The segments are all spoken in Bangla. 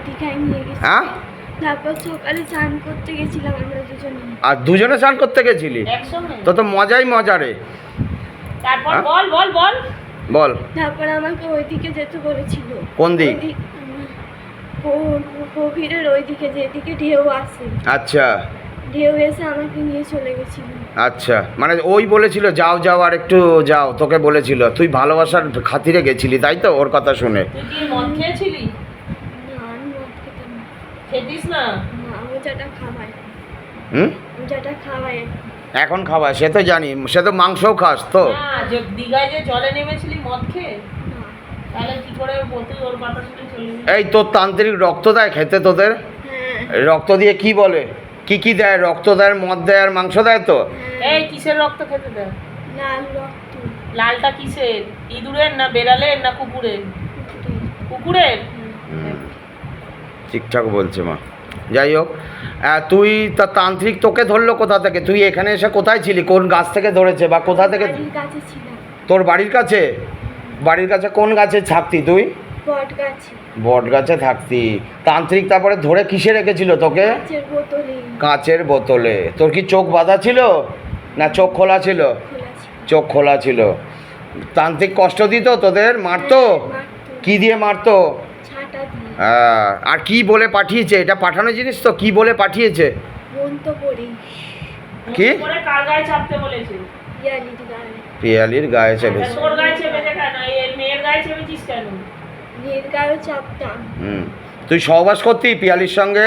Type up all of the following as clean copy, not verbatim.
দীঘায় নিয়ে গেছি। হ্যাঁ, তারপর সকালে স্নান করতে গেছিলাম আমরা দুজনে। আর দুজনে স্নান করতে গেছিলি? একসঙ্গে। তো মজাই মজা রে। তারপর হ্যাঁ? বল বল বল। বল। তারপর আমাকে ওইদিকে যেতে বলেছিল। কোন দিক? গভীরের ওইদিকে, যেদিকে ঢেউ আসে। আচ্ছা ঢেউ এসে আমাকে নিয়ে চলে গেছিল। আচ্ছা, মানে ওই বলেছিল যাও যাও আর একটু যাও, তোকে বলেছিল, তুই ভালোবাসার খাতিরে গেছিলি তাই তো, ওর কথা শুনে? তুই কি মদ খেয়েছিলি? না, আমি মদ খেতাম না। খেতিস না? না, আমি যেটা খাওয়াই, হুম, আমি যেটা খাওয়াই। এখন খাওয়া সে তো জানি, সে তো মাংসও খাস তো। না, যে দীঘায় যে জলে নেমেছিলি মদ খেয়ে, না, তাহলে কি করে তুই ওর কথা শুনে চলে গেলি? এই তোর তান্ত্রিক রক্ত দেয় খেতে তোদের? হ্যাঁ, রক্ত দিয়ে কি বলে, কি কি দেয়? রক্ত দেয়, মদ দেয় আর মাংস দেয় তো। হ্যাঁ। এই কিসের রক্ত খেতে দেয়? লাল রক্ত। লালটা কিসের? ইঁদুরের না বেড়ালের না কুকুরের? কুকুরের। হুম, ঠিকঠাক বলছে মা। যাই হোক, তুই তা তান্ত্রিক তোকে ধরলো কোথা থেকে? তুই এখানে এসে কোথায় ছিলি? কোন গাছ থেকে ধরেছে বা কোথা থেকে? বাড়ির কাছে ছিলাম। তোর বাড়ির কাছে? বাড়ির কাছে কোন গাছে থাকতি তুই? বট গাছে। বট গাছে থাকতি। তান্ত্রিক তারপরে ধরে কিসে রেখেছিল তোকে? কাচের বোতলে। কাঁচের বোতলে। তোর কি চোখ বাঁধা ছিল না চোখ খোলা ছিল? খোলা ছিল। চোখ খোলা ছিল। তান্ত্রিক কষ্ট দিত তোদের? মারতো? মারতো। কি দিয়ে মারতো? ছাটা দিয়ে। আর কি বলে পাঠিয়েছে? এটা পাঠানো জিনিস তো, কি বলে পাঠিয়েছে? মন্ত্র পড়ি। কি? করে কার গায়ে চাপতে বলেছে? ইয়ালির গায়ে। পিয়ালির গায়ে আচ্ছা, চেপেছে। তোর গায়ে চেপেছে কেন? এই মেয়ের গায়ে চেপেছিস কেন? মেয়ের গায়েও চাপতাম। হুম, তুই সহবাস করতি পিয়ালির সঙ্গে?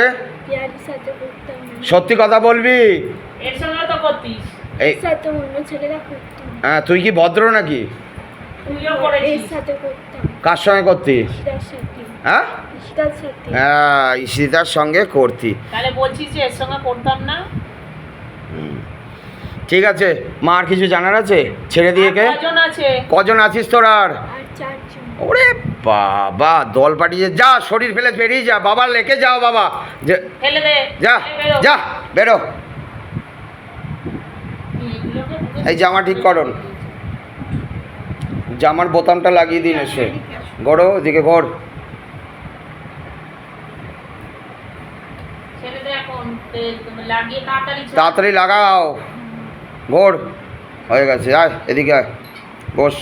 ইয়ালির সাথে করতাম না। সত্যি কথা বলবি? এর সঙ্গে তো করতিস। এই এর সাথে অন্য ছেলেরা করতাম। হ্যাঁ, তুই কি ভদ্র নাকি? তুইও করেছিস। এর সাথে করতাম। কার সঙ্গে করতিস? ঈশিতার সাথে। হ্যাঁ, ঈশিতার সাথে। হ্যাঁ, ঈশিতার সঙ্গে করতি। তাহলে বলছিস যে এর সঙ্গে করতাম না? হুম, ঠিক আছে। মা আর কিছু জানার আছে? ছেড়ে দিয়ে কে? কজন আছে? কজন আছিস তোর আর? আর 4 জন। ওরে বাবা, দল পাঠিয়ে যা, শরীর ফেলে বেরিয়ে যা বাবা, লেকে যাও বাবা। যে ফেলে দে। যা এই বেরো। যা, বেরো। এগুলোকে- এই জামা ঠিক করুন, জামার বোতামটা লাগিয়ে দিন এসে। গড়ো ওদিকে ঘর। ছেড়ে দে এখন। লাগিয়ে তাড়াতাড়ি ছাড়। তাড়াতাড়ি লাগাও। ঘোর হয়ে গেছে, আয় এদিকে আয়, বস।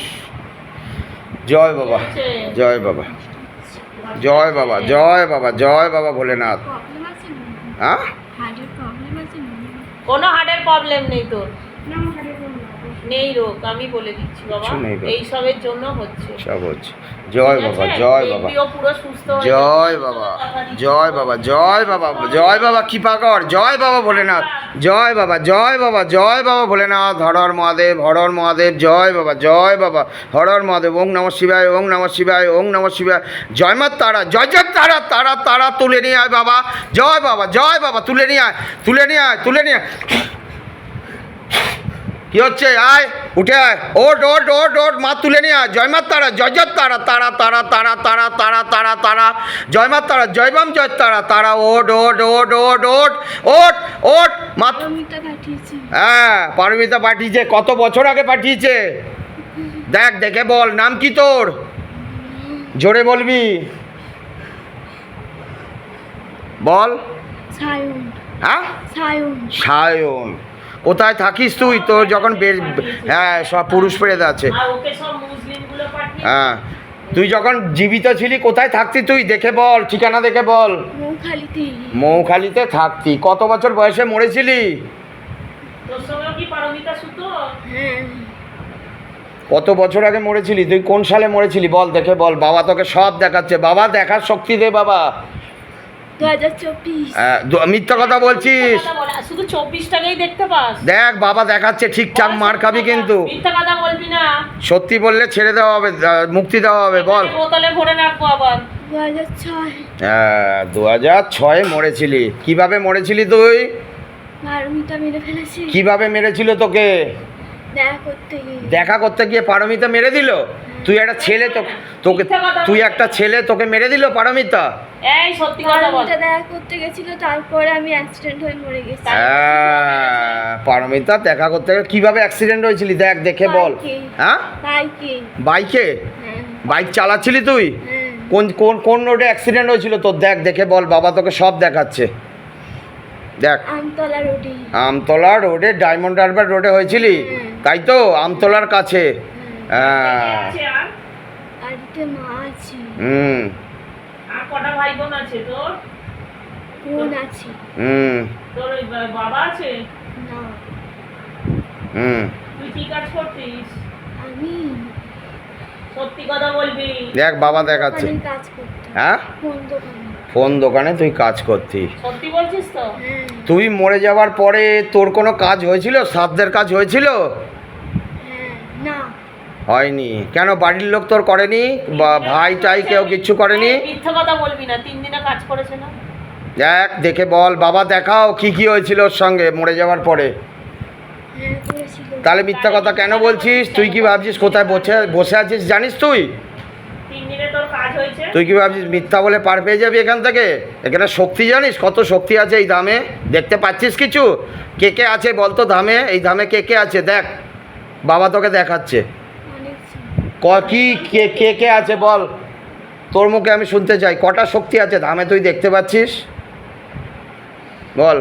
জয় বাবা, জয় বাবা, জয় বাবা, জয় বাবা, জয় বাবা ভোলেনাথ। প্রবলেম আছে না? হ্যাঁ, হার্টের প্রবলেম আছে না? কোনো হার্টের প্রবলেম নেই তোর। না, আমার হার্টের প্রবলেম নেই রোগ, আমি বলে দিচ্ছি বাবা। কিছু নেই বাবা। এই সবের জন্য হচ্ছে। সব হচ্ছে। জয় ঠিক বাবা, আছে? জয় বাবা, দেখবি ও পুরো সুস্থ হয়ে জয় যাবে। বাবা, কথা দিচ্ছি। জয় বাবা, জয় বাবা, জয় বাবা কৃপা কর, জয় বাবা ভোলেনাথ, জয় বাবা, জয় বাবা, জয় বাবা ভোলেনাথ, হরহর মহাদেব, হরহর মহাদেব, জয় বাবা, জয় বাবা, হরহর মহাদেব, ওং নমঃ শিবায়, ওং নমঃ শিবায়, ওং নমঃ শিবায়, জয় মা তারা, জয় জয় তারা, তারা তারা তুলে নিয়ে আয় বাবা, জয় বাবা, জয় বাবা, তুলে নিয়ে আয়, তুলে নিয়ে আয়, তুলে নিয়ে আয়। কি হচ্ছে? আয়, উঠে আয়, ওট ওট ওট ওট, মা তুলে নিয়ে আয়, জয় মা তারা, জয় জয় তারা, তারা তারা তারা তারা তারা তারা তারা, জয় মা তারা, জয় বাম জয় তারা, তারা ওট ওট ওট ওট ওট ওট ওট, মা। পারমিতা পাঠিয়েছি। হ্যাঁ, পারমিতা পাঠিয়েছে। কত বছর আগে পাঠিয়েছে? দেখ, দেখে বল, নাম কি তোর? জোরে বলবি, বল। সায়ন। হ্যাঁ, সায়ন। সায়ন। কোথায় থাকিস তুই? তোর যখন হ্যাঁ, সব পুরুষ প্রেত আছে। আর ওকে সব মুসলিমগুলো পাঠিয়ে হ্যাঁ, তুই যখন জীবিত ছিলি কোথায় থাকতি তুই? দেখে বল, ঠিকানা দেখে বল। মৌখালিতে। মৌখালিতে থাকতি। কত বছর বয়সে মরেছিলি? তোর সঙ্গেও কি পারমিতা সুতো? হ্যাঁ। কত বছর আগে মরেছিলি? তুই কোন সালে মরেছিলি বল, দেখে বল। বাবা তোকে সব দেখাচ্ছে। বাবা দেখার শক্তি দে বাবা। 2024। মিথ্যা কথা বলছিস। মিথ্যা কথা বলে, শুধু 24টাকেই দেখতে পাস? দেখ, বাবা দেখাচ্ছে ঠিকঠাক, মার খাবি কিন্তু। মিথ্যা কথা বলবি না। সত্যি বললে ছেড়ে দেওয়া হবে, মুক্তি দেওয়া হবে, বল। বোতলে ভরে রাখবো আবার। 2006। হ্যাঁ, 2006 মরেছিলি। কিভাবে মরেছিলি তুই? পারমিতা মেরে ফেলেছে। কিভাবে মেরেছিল তোকে? দেখা করতে গিয়ে। দেখা করতে গিয়ে পারমিতা মেরে দিল? তুই একটা ছেলে, তোকে তুই একটা ছেলে, তোকে মেরে দিল পারমিতা? এই সত্যি কথা বল। পারমিতা দেখা করতে গেছিল, তারপরে আমি অ্যাক্সিডেন্ট হয়ে মরে গেছি। হ্যাঁ, পারমিতা দেখা করতে গিয়ে কিভাবে অ্যাক্সিডেন্ট হয়েছিলি দেখ, দেখে বল। বাইকে। হ্যাঁ, বাইকে। বাইকে? হ্যাঁ। বাইক চালাচ্ছিলি তুই? হ্যাঁ। কোন কোন কোন রোডে অ্যাক্সিডেন্ট হয়েছিল তোর? দেখ, দেখে বল, বাবা তোকে সব দেখাচ্ছে। দেখ, আমতলা রোডে। আমতলা রোডে, ডায়মন্ড হারবার রোডে হয়েছিলি, তাই তো? আমতলার কাছে। হ্যাঁ। আছে আর বাড়িতে মা আছে, হুম আর কটা ভাই বোন আছে তোর? বোন আছে। হুম তোর ওই বাবা আছে? না, হুম তুই কি কাজ করতিস? আমি সত্যি কথা বলবি। দেখ, বাবা দেখাচ্ছে। দোকানে কাজ করতাম। হ্যাঁ, ফোন দোকানে। ফোন দোকানে তুই কাজ করতি। সত্যি বলছিস তো? হ্যাঁ। তুই মরে যাওয়ার পরে তোর কোনো কাজ হয়েছিল? শ্রাদ্ধের কাজ হয়েছিল? হ্যাঁ। না, হয়নি। কেন, বাড়ির লোক তোর করেনি? বা ভাই টাই কেউ কিচ্ছু করেনি? মিথ্যা কথা বলবি না, 3 দিনে কাজ করেছে না? দেখ, দেখে বল, বাবা দেখাও কি কি হয়েছিল ওর সঙ্গে মরে যাওয়ার পরে। হ্যাঁ করেছিল। তাহলে মিথ্যা কথা কেন বলছিস? তুই কি ভাবছিস কোথায় বসে বসে আছিস জানিস তুই? 3 দিনে তোর কাজ হয়েছে? তুই কি ভাবছিস মিথ্যা বলে পার পেয়ে যাবি এখান থেকে? এখানে শক্তি জানিস কত শক্তি আছে এই ধামে? দেখতে পাচ্ছিস কিছু? কে কে আছে বল তো ধামে? এই ধামে কে কে আছে দেখ, বাবা তোকে দেখাচ্ছে। অনেক ছিল। কি কে কে কে আছে বল, তোর মুখে আমি শুনতে চাই। কটা শক্তি আছে ধামে তুই দেখতে পাচ্ছিস? বল। বল।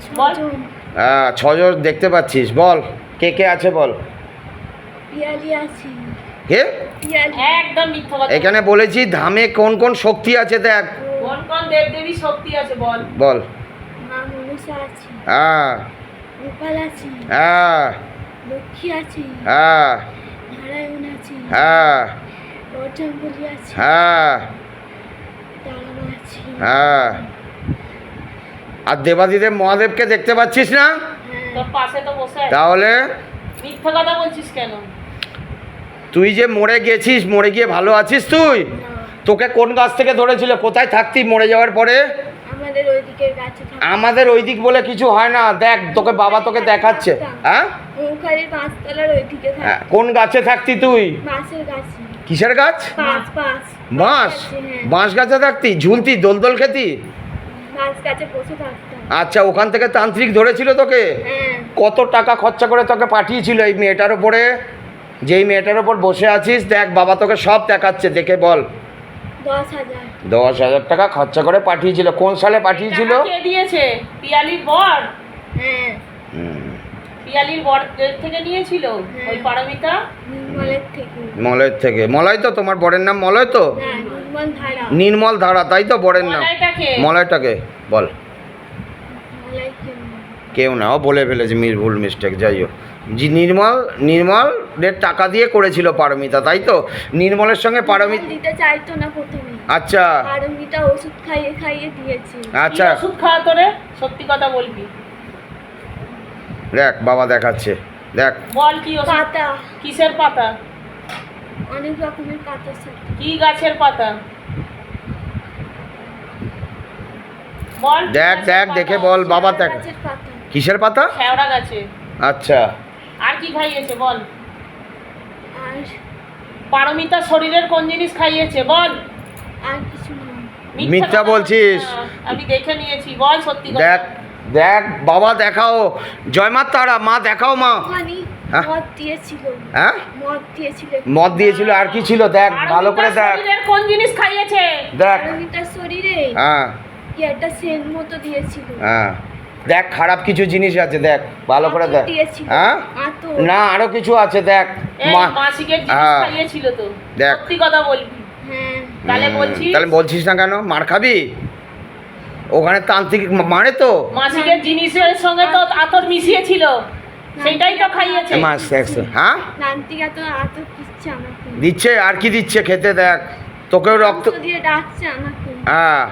6 জন। হ্যাঁ, 6 জন দেখতে পাচ্ছিস, বল কে কে আছে বল। পিয়ালি আছে। কে? পিয়ালি। একদম মিথ্যা কথা। এখানে বলেছি ধামে কোন কোন শক্তি আছে দেখ, কোন কোন দেবদেবী শক্তি আছে বল? বল। মা মনসা আছে, হ্যাঁ গোপাল আছে, হ্যাঁ লক্ষ্মী আছে, হ্যাঁ নারায়ণ আছে, হ্যাঁ বজরঙ্গবলী আছে, হ্যাঁ তারা আছে। হ্যাঁ। আর দেবাদিদেব মহাদেবকে দেখতে পাচ্ছিস না? হ্যাঁ। তোর পাশে তো বসে আছে। তাহলে মিথ্যা কথা বলছিস কেন? তুই যে মরে গেছিস, মরে গিয়ে ভালো আছিস তুই? না, তোকে কোন গাছ থেকে ধরেছিল? কোথায় থাকতি মরে যাওয়ার পরে? আমাদের ওইদিকের গাছে থাকে। আমাদের ওই দিক বলে কিছু হয় না। দেখ, তোকে বাবা তোকে দেখাচ্ছে। হ্যাঁ, ওখানে পাঁচতলার ওইদিকে হ্যাঁ, থাকে। কোন গাছে থাকতি তুই? বাঁশের গাছে। কিসের গাছ? পাঁচ পাঁচ বাঁশ? আছে, হ্যাঁ। বাঁশ গাছে থাকতি, ঝুলতি, দোল খেতি? বাঁশ গাছে বসে থাকতাম। আচ্ছা, ওখান থেকে তান্ত্রিক ধরেছিল তোকে? হ্যাঁ। কত টাকা খরচা করে তোকে পাঠিয়েছিল এই মেয়েটার ওপরে? যেই মেয়েটার ওপর বসে আছিস, দেখ বাবা তোকে সব দেখাচ্ছে, দেখে বল। 10,000। 10,000 টাকা খরচা করে পাঠিয়েছিল। কোন সালে পাঠিয়েছিল? টাকা কে দিয়েছে? পিয়ালির বর? হ্যাঁ। হুম, পিয়ালির বর থেকে নিয়েছিল ওই পারমিতা? নির্মলের থেকে। মলয় থেকে। মলয় তো? তোমার বরের নাম মলয় তো? হ্যাঁ, নির্মল ধারা। নির্মল ধারা, তাই তো বরের নাম? মলাইটাকে? মলয়টাকে বল। মলাই কেন? কেউ না, ও বলে ফেলেছে, ভুল মিস্টেক, যাই হোক। জি, নির্মলের টাকা দিয়ে করেছিল পারমিতা, তাই তো? নির্মলের সঙ্গে পারমিতা। নির্মল দিতে চাইতো না প্রথমে। আচ্ছা পারমিতা ওষুধ খাইয়ে খাইয়ে দিয়েছে। আচ্ছা, কি ওষুধ খাওয়া তোরে? সত্যি কথা বলবি। দেখ বাবা দেখাচ্ছে, দেখ। বল কি ওষুধ? পাতা, কিসের পাতা? অনেক রকমের পাতার সাথে। কি গাছের পাতা? বল। দেখ দেখ, দেখে বল, বাবা দেখ। গাছের পাতা। কিসের পাতা? শেওড়া গাছে। আচ্ছা, আর কি খাইয়েছে বল? আর পারমিতা শরীরের কোন জিনিস খাইয়েছে বল? আর কিছু না। মিথ্যা কথা বলছিস। না, আমি দেখে নিয়েছি, বল সত্যি কথা। দেখ দেখ, বাবা দেখাও। জয় মা তারা, মা দেখাও মা। ওখানে হ্যাঁ? মদ দিয়েছিল। হ্যাঁ, মদ দিয়েছিল। মদ দিয়েছিল। আর কি ছিল দেখ, ভালো করে পারমিতার দেখ। শরীরের কোন জিনিস খাইয়েছে? দেখ। পারমিতার শরীরে হ্যাঁ কি একটা সেন মতো দিয়েছিল। হ্যাঁ, দেখ, খারাপ কিছু জিনিস আছে, দেখ ভালো করে আতর দেখ। দিয়েছিল। হ্যাঁ, আতর। না আরো কিছু আছে, দেখ। এই মা, মাসিকের জিনিস হ্যাঁ। খাইয়েছিল তো। দেখ। সত্যি কথা বলবি। হ্যাঁ। তাহলে বলছিস? তাহলে বলছিস না কেন? মার খাবি? ওখানে তান্ত্রিক মারে তো। মাসিকের জিনিসের সঙ্গে তো আতর মিশিয়েছিল, সেটাই তো খাইয়েছে। মাস একশো। হ্যাঁ, নান্তিকা তো আতর দিচ্ছে আমাকে। দিচ্ছে। আর কি দিচ্ছে খেতে দেখ? তোকেও রক্ত। মাংস দিয়ে ডাকছে আমাকে। হ্যাঁ,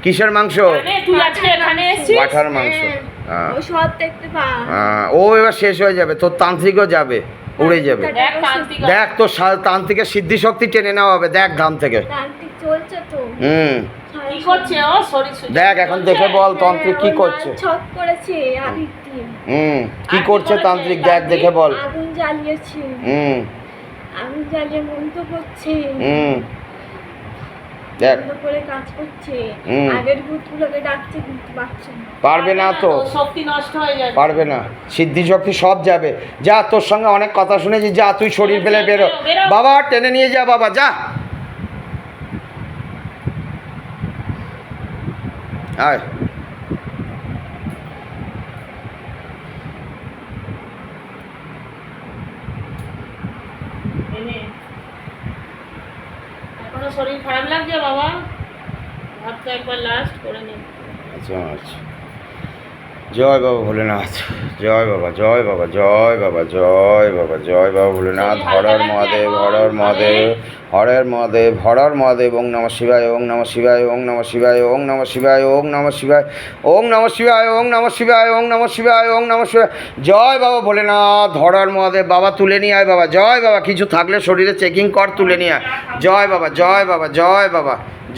কিসের মাংস? মানে তুই আজকে এখানে এসেছিস? পাঠার মাংস। হ্যাঁ। হ্যাঁ। ও সব দেখতে পায়। হ্যাঁ, ও এবার শেষ হয়ে যাবে, তোর তান্ত্রিকও যাবে, উড়ে যাবে। দেখ তান্ত্রিক। দেখ, তোর তান্ত্রিকের সিদ্ধি শক্তি টেনে নেওয়া হবে, দেখ ধাম থেকে। তান্ত্রিক চলছে তো। হুম, কি করছে ও? শরীর সুস্থ দেখ এখন চলছে? দেখে বল তান্ত্রিক কি হ্যাঁ, ওই করছে। লাল ছক করেছে আবির দিয়ে। হুম, কি আর কি করছে করেছে তান্ত্রিক, দেখ তান্ত্রিক? দেখে বল। আগুন জ্বালিয়েছে। হুম আগুন জ্বালিয়ে মন্ত্র করছে। হুম, দেখ। বন্ধ করে কাজ করছে। হুম। আগের ভূতগুলোকে ডাকছে কিন্তু পাচ্ছে না। পারবে না তো, ওর শক্তি নষ্ট হয়ে যাচ্ছে। পারবে না, সিদ্ধি শক্তি সব যাবে। যা, তোর সঙ্গে অনেক কথা শুনেছি, যা তুই শরীর ফেলে বেরো। বেরো। বাবা টেনে নিয়ে যা বাবা, যা। আয়। এনে। এখনো শরীর খারাপ লাগছে বাবা? ভাবতে একবার লাস্ট করে নে। আচ্ছা আচ্ছা। জয় বাবা ভোলেনাথ, জয় বাবা, জয় বাবা, জয় বাবা, জয় বাবা, জয় বাবা ভোলেনাথ। হরর মহাদেব, হরর মহাদেব, হরের মহাদেব, হরর মহাদেব। ওং নমঃ শিবায়, ওং নমঃ শিবায়, ওং নমঃ শিবায়, ওং নমঃ শিবায়, ওং নমঃ শিবায়, ওং নমঃ শিবায়, ওং নমঃ শিবায়, ওং নমঃ শিবায়, ওং নমঃ শিবায়। জয় বাবা ভোলেনাথ, হরর মহাদেব। বাবা তুলে নিয়ে আয় বাবা, জয় বাবা। কিছু থাকলে শরীরে চেকিং কর, তুলে নিয়ে আয়। জয় বাবা, জয় বাবা, জয় বাবা।